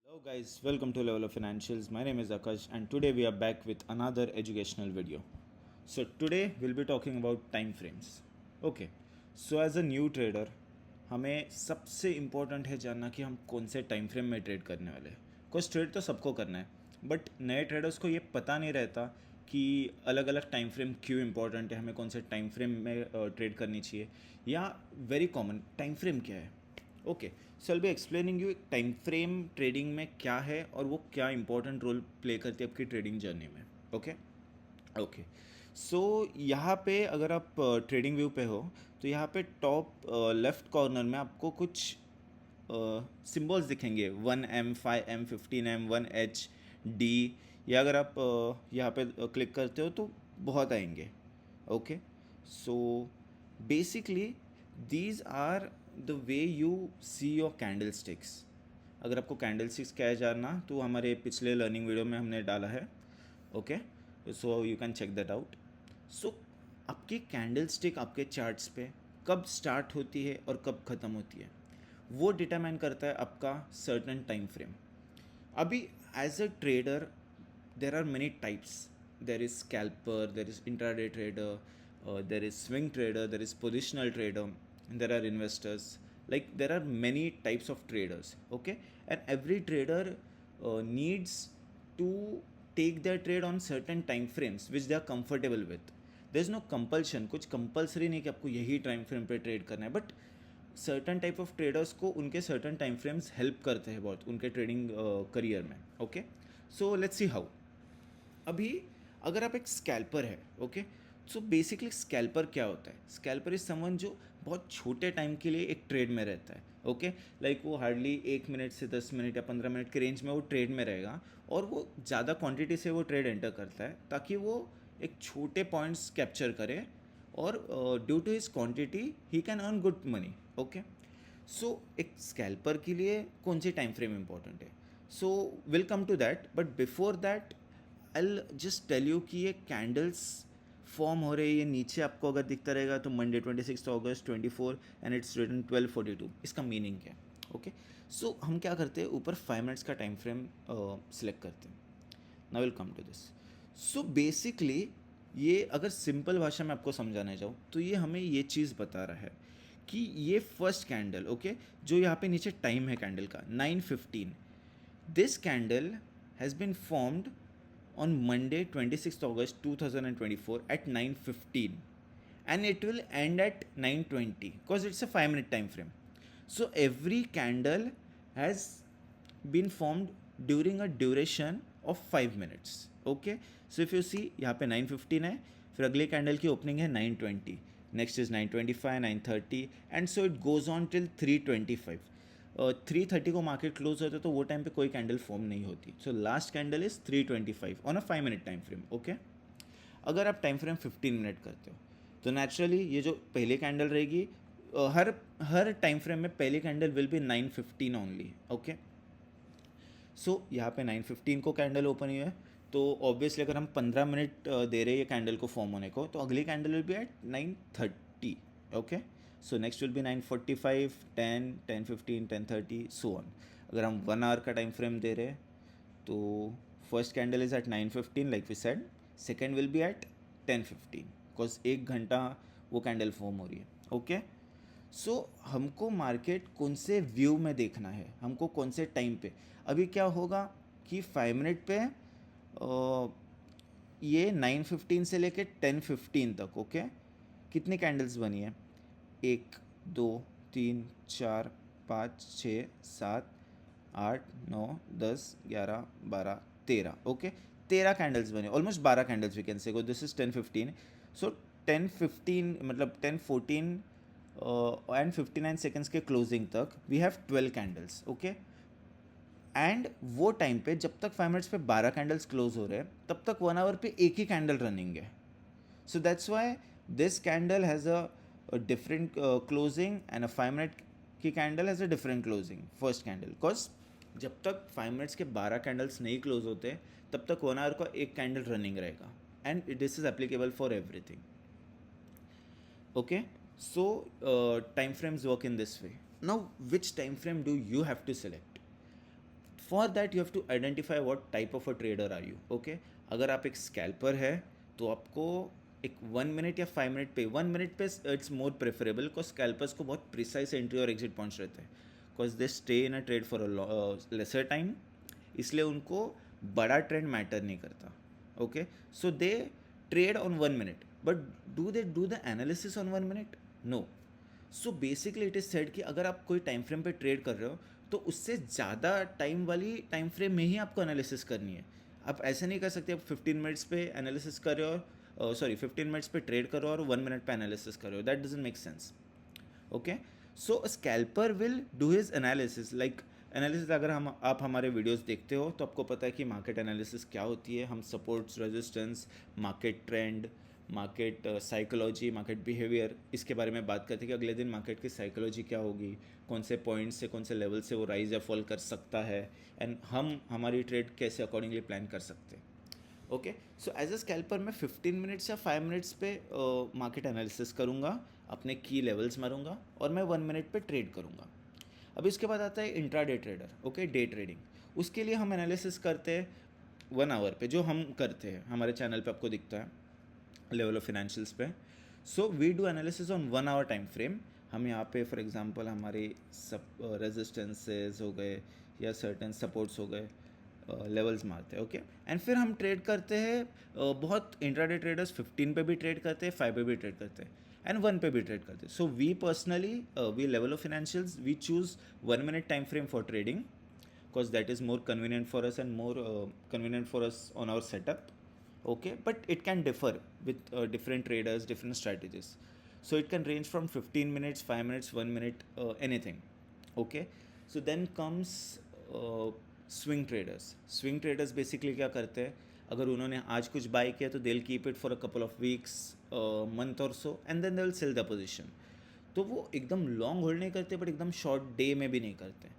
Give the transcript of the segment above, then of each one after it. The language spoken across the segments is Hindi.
Hello guys, welcome to Level of Financials. My name is Akash and today we are back with another educational video. So today we'll be talking about time frames. Okay. So as a new trader, हमें सबसे इम्पोर्टेंट है जानना कि हम कौन से टाइम फ्रेम में ट्रेड करने वाले हैं. कुछ ट्रेड तो सबको करना है, बट नए ट्रेडर्स को ये पता नहीं रहता कि अलग अलग टाइम फ्रेम क्यों इंपॉर्टेंट है, हमें कौन से टाइम फ्रेम में ट्रेड करनी चाहिए, या वेरी कॉमन टाइम फ्रेम क्या है. Okay, so I be explaining you time frame trading में क्या है और वो क्या इंपॉर्टेंट रोल प्ले करती है आपकी ट्रेडिंग जर्नी में. ओके ओके, सो यहाँ पे अगर आप ट्रेडिंग व्यू पे हो तो यहाँ पे टॉप लेफ्ट कॉर्नर में आपको कुछ सिम्बल्स दिखेंगे. 1M, 5M, 15M, 1H, D. या अगर आप यहाँ पे क्लिक करते हो तो बहुत आएंगे. Okay, so basically these are the way you see your candle sticks. अगर आपको कैंडल स्टिक्स क्या है जानना तो हमारे पिछले लर्निंग वीडियो में हमने डाला है. Okay, so you can check that out. So आपकी कैंडल स्टिक आपके चार्ट्स पे कब स्टार्ट होती है और कब ख़त्म होती है वो डिटरमाइन करता है आपका सर्टन टाइम फ्रेम. अभी as a trader there are many types. There is scalper, there is intraday trader, there is swing trader, there is positional trader, and there are investors. Like there are many types of traders. Okay, and every trader needs to take their trade on certain time frames which they are comfortable with. There is no compulsion. कुछ compulsory नहीं कि आपको यही टाइम फ्रेम पे ट्रेड करना है, but certain type of traders को उनके सर्टन टाइम फ्रेम्स हेल्प करते हैं बहुत उनके ट्रेडिंग करियर में. Okay, so let's see how. अभी अगर आप एक स्कैल्पर है, ओके, सो बेसिकली स्कैल्पर क्या होता है. स्कैल्पर इज समवन जो बहुत छोटे टाइम के लिए एक ट्रेड में रहता है. ओके, लाइक वो हार्डली 1 मिनट से 10 मिनट या 15 मिनट के रेंज में वो ट्रेड में रहेगा और वो ज़्यादा क्वांटिटी से वो ट्रेड एंटर करता है ताकि वो एक छोटे पॉइंट्स कैप्चर करे और due to his quantity he can earn good money. Okay, so एक स्कैल्पर के लिए कौन सी टाइम फ्रेम इंपॉर्टेंट है, so will come to that. But before that I'll just tell you कि ये कैंडल्स फॉर्म हो रही है. नीचे आपको अगर दिखता रहेगा तो Monday 26 August 24 and it's written 12:42. इसका मीनिंग क्या है. ओके, सो हम क्या करते हैं, ऊपर 5 मिनट्स का टाइम फ्रेम सिलेक्ट करते हैं. Now will come to this. So basically ये अगर सिंपल भाषा में आपको समझाने जाऊँ तो ये हमें ये चीज़ बता रहा है कि ये फर्स्ट कैंडल, ओके, जो यहाँ पे नीचे टाइम है कैंडल का 9:15, this candle has been formed on Monday 26th August 2024 at 9:15 and it will end at 9:20 because it's a 5 minute time frame. So every candle has been formed during a duration of 5 minutes. Okay, so if you see यहाँ पे 9:15 है, फिर अगले कैंडल की ओपनिंग है 9:20, next is 9:25, 9:30 and so it goes on till 3:25. 3:30 को मार्केट क्लोज होता है तो वो टाइम पे कोई कैंडल फॉर्म नहीं होती. So last candle is 3:25 on a 5 minute time frame. Okay, अगर आप टाइम फ्रेम 15 मिनट करते हो तो नेचुरली ये जो पहली कैंडल रहेगी हर टाइम फ्रेम में पहली candle will be 9:15 only. Okay, so यहाँ पे 9:15 को कैंडल ओपन हुई है तो ऑब्वियसली अगर हम 15 मिनट दे रहे हैं ये कैंडल को फॉर्म होने को तो अगली candle will be at 9:30. Okay, so next will be 9:45, 10, 10:15, 10:30 so on. अगर हम 1 आवर का टाइम फ्रेम दे रहे हैं तो first candle is at 9:15 like we said, second will be at 10:15 because 1 घंटा वो कैंडल फॉर्म हो रही है. ओके, सो हमको मार्केट कौन से व्यू में देखना है, हमको कौन से टाइम पे. अभी क्या होगा कि 5 मिनट पे ये 9:15 से लेके 10:15 तक, ओके, कितनी कैंडल्स बनी है, 1, 2, 3, 4, 5, 6, 7, 8, 9, 10, 11, 12, 13. ओके, 13 कैंडल्स बने, almost 12 candles we can say go. This is 10:15. So 10:15 मतलब 10:14 एंड 59 सेकेंड्स के क्लोजिंग तक we have 12 candles. Okay, and वो टाइम पे जब तक 5 मिनट्स पे 12 कैंडल्स क्लोज हो रहे हैं तब तक 1 आवर पे एक ही कैंडल रनिंग है. So that's why this candle has a different closing and a 5 minute की candle has a different closing first candle. Because जब तक 5 मिनट्स के 12 कैंडल्स नहीं क्लोज होते तब तक 1 आवर का एक कैंडल रनिंग रहेगा and this is applicable for everything. Okay, so time frames work in this way. Now which time frame do you have to select? For that you have to identify what type of a trader are you. Okay, अगर आप एक स्कैल्पर है तो आपको एक 1 मिनट या 5 मिनट पे, 1 मिनट पे it's more preferable, because scalpers को बहुत प्रिसाइज एंट्री और एग्जिट पॉइंट्स रहते हैं, because they stay in a trade for a lesser time, इसलिए उनको बड़ा ट्रेंड मैटर नहीं करता. Okay, so they trade on 1 minute, but do they do the analysis on 1 minute? No. So basically it is said कि अगर आप कोई टाइम फ्रेम पे ट्रेड कर रहे हो तो उससे ज़्यादा टाइम वाली टाइम फ्रेम में ही आपको एनालिसिस करनी है. आप ऐसे नहीं कर सकते आप 15 मिनट्स पे एनालिसिस कर रहे हो, सॉरी 15 मिनट्स पे ट्रेड कर रहे हो और 1 मिनट पे एनालिसिस कर रहे हो. That doesn't make sense. Okay, so a scalper will do his analysis. Like analysis, अगर हम आप हमारे वीडियोस देखते हो तो आपको पता है कि मार्केट एनालिसिस क्या होती है. हम supports, resistance, market trend, market psychology, market behaviour, इसके बारे में बात करते हैं कि अगले दिन मार्केट की साइकोलॉजी क्या होगी, कौन से पॉइंट से, कौन से लेवल से वो राइज या फॉल कर सकता है, एंड हम हमारी ट्रेड कैसे अकॉर्डिंगली प्लान कर सकते हैं. Okay, so as a scalper मैं 15 मिनट्स या 5 मिनट्स पे मार्केट एनालिसिस करूँगा, अपने की लेवल्स मारूंगा और मैं 1 मिनट पे ट्रेड करूँगा. अब इसके बाद आता है intraday trader. Okay, day trading. उसके लिए हम एनालिसिस करते हैं 1 आवर पे, जो हम करते हैं हमारे चैनल पे आपको दिखता है लेवल ऑफ फाइनेंशियल्स पे. So we do analysis on 1 hour time frame. हम यहाँ पे फॉर एग्जांपल हमारे सब रेजिस्टेंसेस हो गए या सर्टेन सपोर्ट्स हो गए, लेवल्स मारते हैं. ओके, एंड फिर हम ट्रेड करते हैं. बहुत इंट्राडे ट्रेडर्स 15 पे भी ट्रेड करते हैं, 5 पे भी ट्रेड करते हैं एंड 1 पे भी ट्रेड करते हैं. So we personally, we level of financials, we choose 1 minute time frame for trading, because that is more convenient for us and more convenient for us on our setup. Okay, but it can differ with different traders, different strategies. So it can range from 15 minutes, 5 minutes, 1 minute, anything. Okay, so then comes swing traders. Swing traders basically क्या करते हैं, अगर उन्होंने आज कुछ बाई किया तो they'll keep it for a couple of weeks, month or so, and then they'll sell the position. तो वो एकदम लॉन्ग होल्ड नहीं करते, बट एकदम शॉर्ट डे में भी नहीं करते.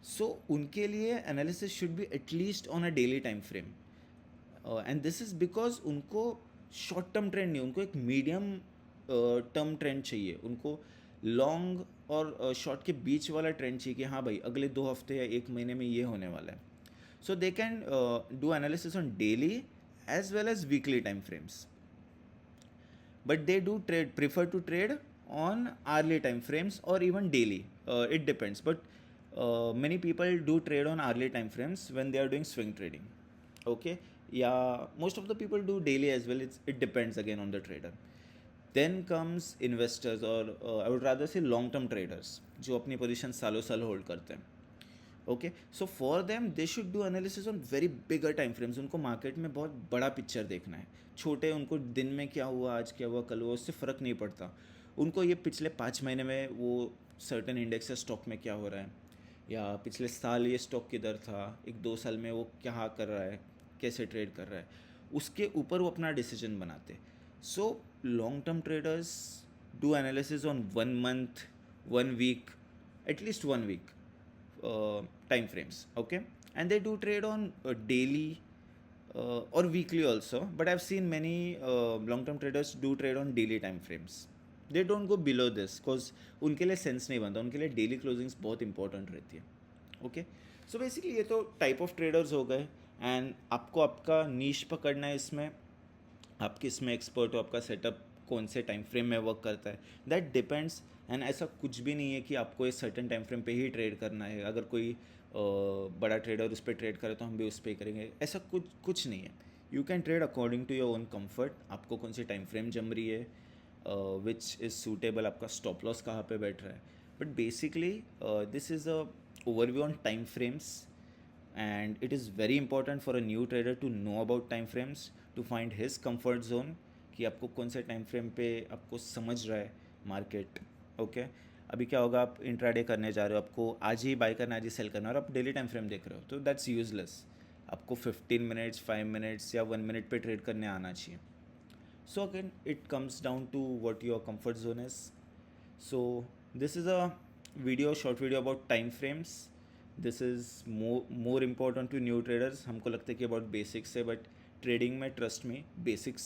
सो उनके लिए analysis should be at least on a daily time frame, and this is because उनको शॉर्ट टर्म ट्रेंड नहीं, उनको एक मीडियम टर्म ट्रेंड चाहिए. उनको लॉन्ग और शॉर्ट के बीच वाला ट्रेंड चाहिए कि हाँ भाई अगले 2 हफ्ते या 1 महीने में ये होने वाला है. So they can do analysis on daily as well as weekly time frames, but they do prefer to trade on hourly time frames or even daily. It depends, but many people do trade on hourly time frames when they are doing swing trading. Okay, yeah, most of the people do daily as well. It depends again on the trader. Then comes investors, or I would rather say long term traders, जो अपनी पोजीशन सालों साल होल्ड करते हैं. Okay, so for them they should do analysis on very bigger time frames. उनको मार्केट में बहुत बड़ा पिक्चर देखना है. छोटे, उनको दिन में क्या हुआ, आज क्या हुआ, कल हुआ, उससे फ़र्क नहीं पड़ता. उनको ये पिछले 5 महीने में वो सर्टेन इंडेक्स या स्टॉक में क्या हो रहा है, या पिछले साल ये स्टॉक किधर था, 1-2 साल में वो क्या कर रहा है, कैसे ट्रेड कर रहा है, उसके ऊपर वो अपना डिसीजन बनाते. So long term traders do analysis on 1 month, 1 week, at least 1 week time frames. Okay, and they do trade on daily or weekly also, but I've seen many long term traders do trade on daily time frames. They don't go below this because उनके लिए सेंस नहीं बनता, उनके लिए डेली क्लोजिंग्स बहुत इंपॉर्टेंट रहती है. ओके, सो बेसिकली ये तो टाइप ऑफ ट्रेडर्स हो गए, एंड आपको आपका नीश पकड़ना है इसमें, आप किस में एक्सपर्ट हो, आपका सेटअप कौन से टाइम फ्रेम में वर्क करता है, दैट डिपेंड्स. एंड ऐसा कुछ भी नहीं है कि आपको एक सर्टेन टाइम फ्रेम पे ही ट्रेड करना है. अगर कोई बड़ा ट्रेडर उस पर ट्रेड करे तो हम भी उस पर ही करेंगे, ऐसा कुछ नहीं है. You can trade according to your own comfort. आपको कौन सी टाइम फ्रेम जम रही है, विच इज़ सूटेबल, आपका स्टॉप लॉस कहाँ पे बैठ रहा है. But basically this is a overview on time frames, and it is very important for a new trader to know about time frames, to find his comfort zone, कि आपको कौन से टाइम फ्रेम पे आपको समझ रहा है मार्केट. ओके, अभी क्या होगा, आप इंट्राडे करने जा रहे हो, आपको आज ही बाय करना, आज ही सेल करना, और आप डेली टाइम फ्रेम देख रहे हो, तो दैट्स यूजलेस. आपको 15 मिनट्स, 5 मिनट्स या 1 मिनट पे ट्रेड करने आना चाहिए. So again it comes down to what your comfort zone is. So this is a video, short video about time frames. This is more important to new traders. हमको लगता है कि अबाउट बेसिक्स है, बट ट्रेडिंग में ट्रस्ट में बेसिक्स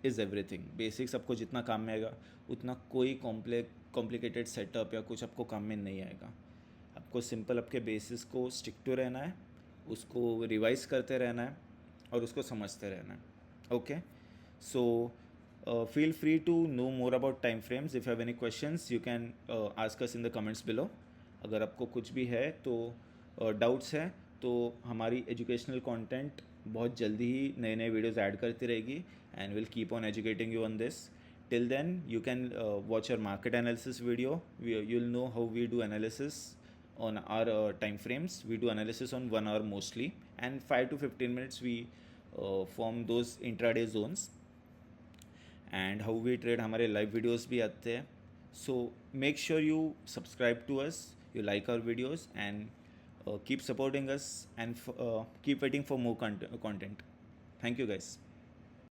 इज़ एवरीथिंग. बेसिक्स आपको जितना काम में आएगा उतना कोई कॉम्प्लिकेटेड सेटअप या कुछ आपको काम में नहीं आएगा. आपको सिंपल आपके बेसिस को स्टिक टू रहना है, उसको रिवाइज करते रहना है और उसको समझते रहना है. Okay, so feel free to know more about time frames. If you have any questions, you can ask us in the comments below. अगर आपको कुछ भी है तो डाउट्स है तो हमारी एजुकेशनल कंटेंट बहुत जल्दी ही नए नए वीडियोस ऐड करती रहेगी and will keep on educating you on this. Till then, you can watch our market analysis video. You'll know how we do analysis on our time frames. We do analysis on 1 hour mostly, and 5 to 15 minutes we form those intraday zones. And how we trade, हमारे live videos भी आते हैं. So make sure you subscribe to us, you like our videos, and keep supporting us, and keep waiting for more content. Thank you guys.